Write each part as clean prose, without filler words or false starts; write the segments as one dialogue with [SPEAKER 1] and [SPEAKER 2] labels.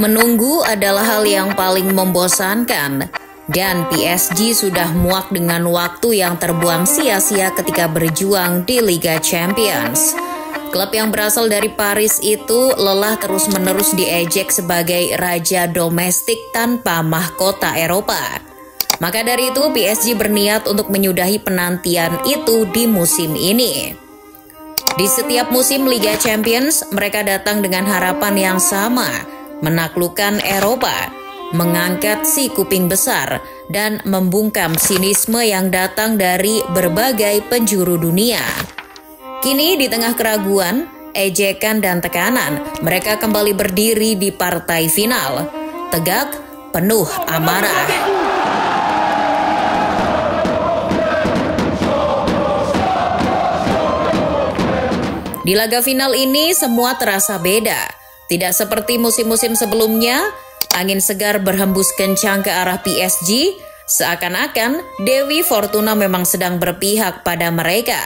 [SPEAKER 1] Menunggu adalah hal yang paling membosankan, dan PSG sudah muak dengan waktu yang terbuang sia-sia ketika berjuang di Liga Champions. Klub yang berasal dari Paris itu lelah terus-menerus diejek sebagai raja domestik tanpa mahkota Eropa. Maka dari itu PSG berniat untuk menyudahi penantian itu di musim ini. Di setiap musim Liga Champions, mereka datang dengan harapan yang sama, menaklukkan Eropa, mengangkat si kuping besar, dan membungkam sinisme yang datang dari berbagai penjuru dunia. Kini di tengah keraguan, ejekan dan tekanan, mereka kembali berdiri di partai final, tegak, penuh amarah. Di laga final ini semua terasa beda. Tidak seperti musim-musim sebelumnya, angin segar berhembus kencang ke arah PSG, seakan-akan Dewi Fortuna memang sedang berpihak pada mereka.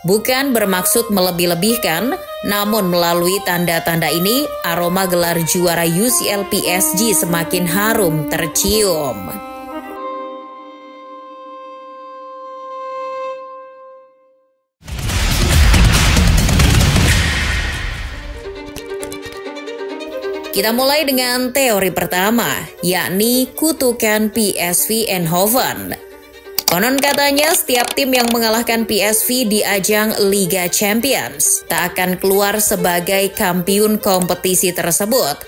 [SPEAKER 1] Bukan bermaksud melebih-lebihkan, namun melalui tanda-tanda ini, aroma gelar juara UCL PSG semakin harum tercium. Kita mulai dengan teori pertama, yakni kutukan PSV Eindhoven. Konon katanya setiap tim yang mengalahkan PSV di ajang Liga Champions tak akan keluar sebagai kampiun kompetisi tersebut.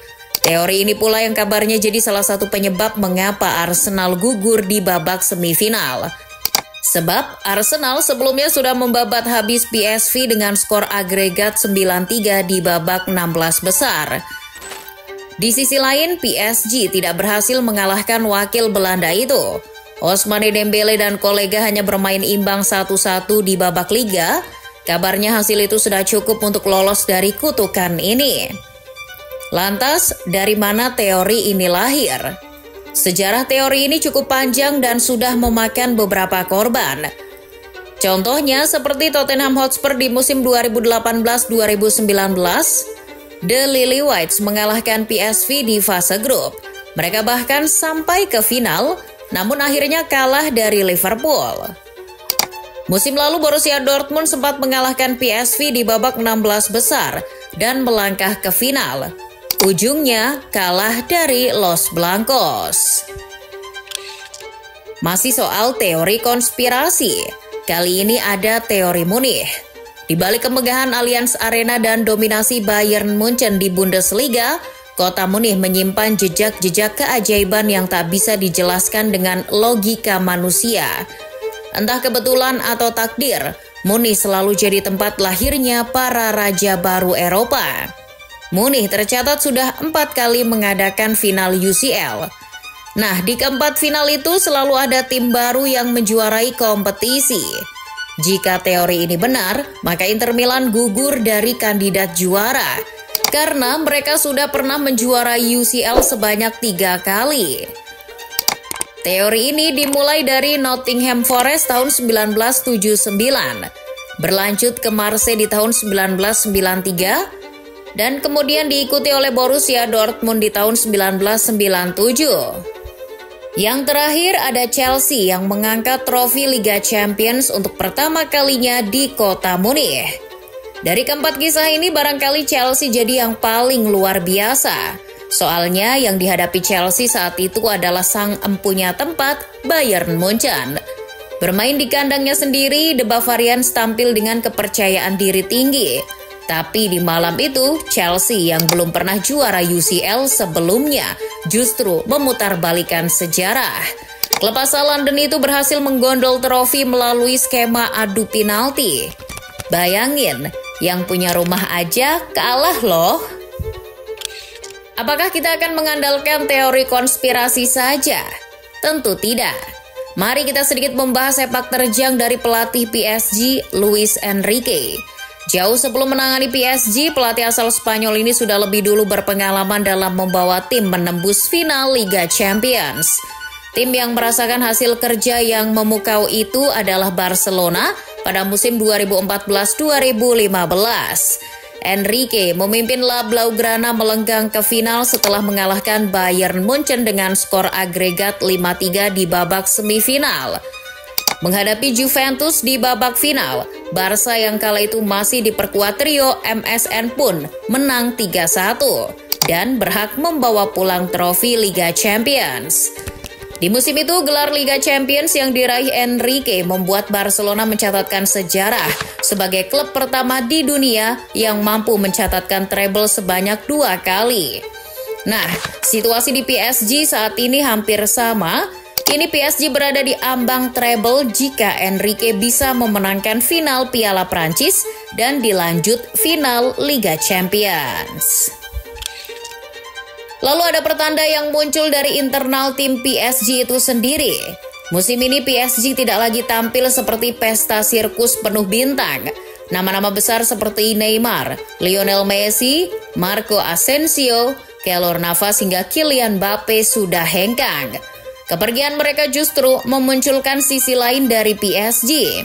[SPEAKER 1] Teori ini pula yang kabarnya jadi salah satu penyebab mengapa Arsenal gugur di babak semifinal. Sebab Arsenal sebelumnya sudah membabat habis PSV dengan skor agregat 9-3 di babak 16 besar. Di sisi lain, PSG tidak berhasil mengalahkan wakil Belanda itu. Ousmane Dembele dan kolega hanya bermain imbang 1-1 di babak liga. Kabarnya hasil itu sudah cukup untuk lolos dari kutukan ini. Lantas, dari mana teori ini lahir? Sejarah teori ini cukup panjang dan sudah memakan beberapa korban. Contohnya seperti Tottenham Hotspur di musim 2018-2019, The Lily-Whites mengalahkan PSV di fase grup. Mereka bahkan sampai ke final, namun akhirnya kalah dari Liverpool. Musim lalu Borussia Dortmund sempat mengalahkan PSV di babak 16 besar dan melangkah ke final. Ujungnya kalah dari Los Blancos. Masih soal teori konspirasi. Kali ini ada teori Munich. Di balik kemegahan Allianz Arena dan dominasi Bayern Munchen di Bundesliga, kota Munich menyimpan jejak-jejak keajaiban yang tak bisa dijelaskan dengan logika manusia. Entah kebetulan atau takdir, Munich selalu jadi tempat lahirnya para raja baru Eropa. Munich tercatat sudah 4 kali mengadakan final UCL. Nah, di keempat final itu selalu ada tim baru yang menjuarai kompetisi. Jika teori ini benar, maka Inter Milan gugur dari kandidat juara karena mereka sudah pernah menjuarai UCL sebanyak 3 kali. Teori ini dimulai dari Nottingham Forest tahun 1979, berlanjut ke Marseille di tahun 1993, dan kemudian diikuti oleh Borussia Dortmund di tahun 1997. Yang terakhir ada Chelsea yang mengangkat trofi Liga Champions untuk pertama kalinya di kota Munich. Dari keempat kisah ini barangkali Chelsea jadi yang paling luar biasa. Soalnya yang dihadapi Chelsea saat itu adalah sang empunya tempat, Bayern Munchen. Bermain di kandangnya sendiri, The Bavarians tampil dengan kepercayaan diri tinggi. Tapi di malam itu, Chelsea yang belum pernah juara UCL sebelumnya justru memutarbalikkan sejarah. Klub asal London itu berhasil menggondol trofi melalui skema adu penalti. Bayangin, yang punya rumah aja kalah loh. Apakah kita akan mengandalkan teori konspirasi saja? Tentu tidak. Mari kita sedikit membahas sepak terjang dari pelatih PSG, Luis Enrique. Jauh sebelum menangani PSG, pelatih asal Spanyol ini sudah lebih dulu berpengalaman dalam membawa tim menembus final Liga Champions. Tim yang merasakan hasil kerja yang memukau itu adalah Barcelona pada musim 2014-2015. Enrique memimpin La Blaugrana melenggang ke final setelah mengalahkan Bayern Munchen dengan skor agregat 5-3 di babak semifinal. Menghadapi Juventus di babak final, Barca yang kala itu masih diperkuat trio MSN pun menang 3-1 dan berhak membawa pulang trofi Liga Champions. Di musim itu, gelar Liga Champions yang diraih Enrique membuat Barcelona mencatatkan sejarah sebagai klub pertama di dunia yang mampu mencatatkan treble sebanyak 2 kali. Nah, situasi di PSG saat ini hampir sama. Kini PSG berada di ambang treble jika Enrique bisa memenangkan final Piala Prancis dan dilanjut final Liga Champions. Lalu ada pertanda yang muncul dari internal tim PSG itu sendiri. Musim ini PSG tidak lagi tampil seperti pesta sirkus penuh bintang. Nama-nama besar seperti Neymar, Lionel Messi, Marco Asensio, Keylor Navas hingga Kylian Mbappe sudah hengkang. Kepergian mereka justru memunculkan sisi lain dari PSG.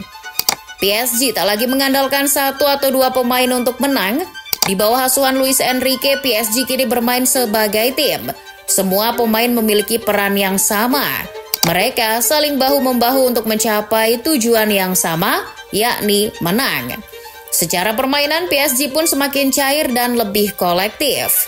[SPEAKER 1] PSG tak lagi mengandalkan 1 atau 2 pemain untuk menang. Di bawah asuhan Luis Enrique, PSG kini bermain sebagai tim. Semua pemain memiliki peran yang sama. Mereka saling bahu-membahu untuk mencapai tujuan yang sama, yakni menang. Secara permainan, PSG pun semakin cair dan lebih kolektif.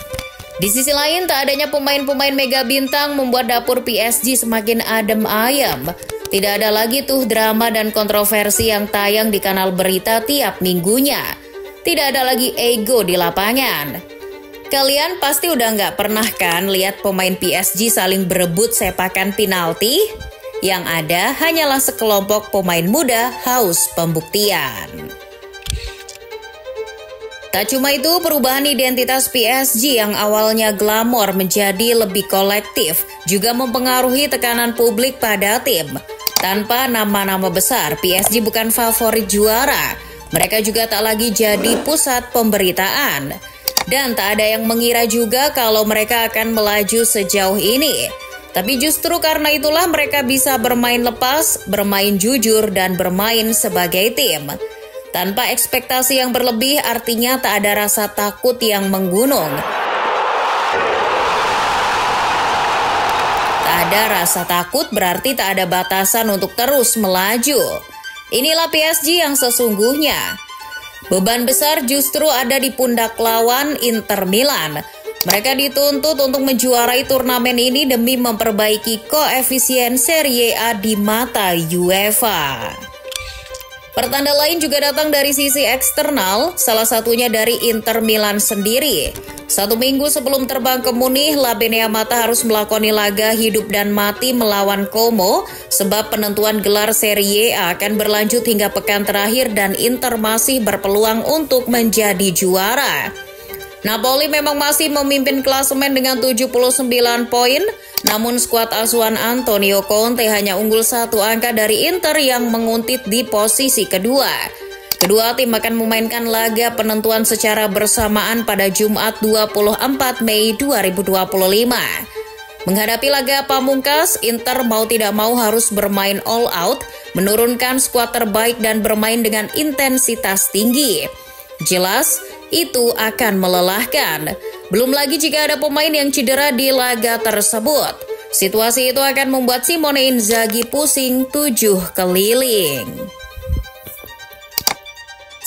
[SPEAKER 1] Di sisi lain, tak adanya pemain-pemain mega bintang membuat dapur PSG semakin adem ayem. Tidak ada lagi tuh drama dan kontroversi yang tayang di kanal berita tiap minggunya. Tidak ada lagi ego di lapangan. Kalian pasti udah nggak pernah kan lihat pemain PSG saling berebut sepakan penalti? Yang ada hanyalah sekelompok pemain muda haus pembuktian. Tak cuma itu, perubahan identitas PSG yang awalnya glamor menjadi lebih kolektif juga mempengaruhi tekanan publik pada tim. Tanpa nama-nama besar, PSG bukan favorit juara. Mereka juga tak lagi jadi pusat pemberitaan. Dan tak ada yang mengira juga kalau mereka akan melaju sejauh ini. Tapi justru karena itulah mereka bisa bermain lepas, bermain jujur, dan bermain sebagai tim. Tanpa ekspektasi yang berlebih artinya tak ada rasa takut yang menggunung. Tak ada rasa takut berarti tak ada batasan untuk terus melaju. Inilah PSG yang sesungguhnya. Beban besar justru ada di pundak lawan Inter Milan. Mereka dituntut untuk menjuarai turnamen ini demi memperbaiki koefisien Serie A di mata UEFA. Pertanda lain juga datang dari sisi eksternal, salah satunya dari Inter Milan sendiri. 1 minggu sebelum terbang ke Munich, La Beneamata harus melakoni laga hidup dan mati melawan Como, sebab penentuan gelar Serie A akan berlanjut hingga pekan terakhir dan Inter masih berpeluang untuk menjadi juara. Napoli memang masih memimpin klasemen dengan 79 poin, namun skuad asuhan Antonio Conte hanya unggul 1 angka dari Inter yang menguntit di posisi kedua. Kedua tim akan memainkan laga penentuan secara bersamaan pada Jumat 24 Mei 2025. Menghadapi laga pamungkas, Inter mau tidak mau harus bermain all out, menurunkan skuad terbaik dan bermain dengan intensitas tinggi. Jelas, itu akan melelahkan. Belum lagi jika ada pemain yang cedera di laga tersebut. Situasi itu akan membuat Simone Inzaghi pusing 7 keliling.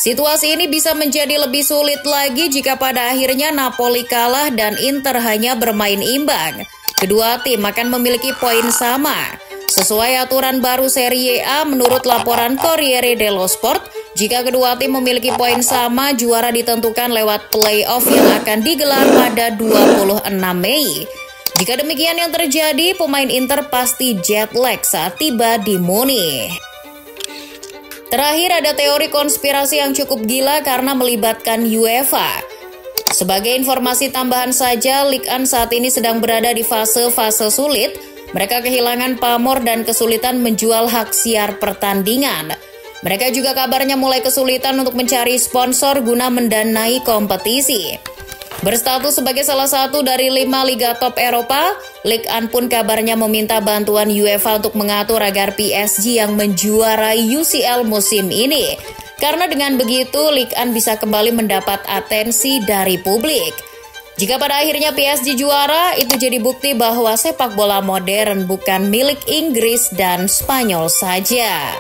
[SPEAKER 1] Situasi ini bisa menjadi lebih sulit lagi jika pada akhirnya Napoli kalah dan Inter hanya bermain imbang. Kedua tim akan memiliki poin sama. Sesuai aturan baru Serie A menurut laporan Corriere dello Sport, jika kedua tim memiliki poin sama, juara ditentukan lewat play-off yang akan digelar pada 26 Mei. Jika demikian yang terjadi, pemain Inter pasti jet lag saat tiba di Munich. Terakhir ada teori konspirasi yang cukup gila karena melibatkan UEFA. Sebagai informasi tambahan saja, Ligue 1 saat ini sedang berada di fase-fase sulit. Mereka kehilangan pamor dan kesulitan menjual hak siar pertandingan. Mereka juga kabarnya mulai kesulitan untuk mencari sponsor guna mendanai kompetisi. Berstatus sebagai salah satu dari 5 liga top Eropa, Ligue 1 pun kabarnya meminta bantuan UEFA untuk mengatur agar PSG yang menjuarai UCL musim ini Karena dengan begitu, Ligue 1 bisa kembali mendapat atensi dari publik. Jika pada akhirnya PSG juara, itu jadi bukti bahwa sepak bola modern bukan milik Inggris dan Spanyol saja.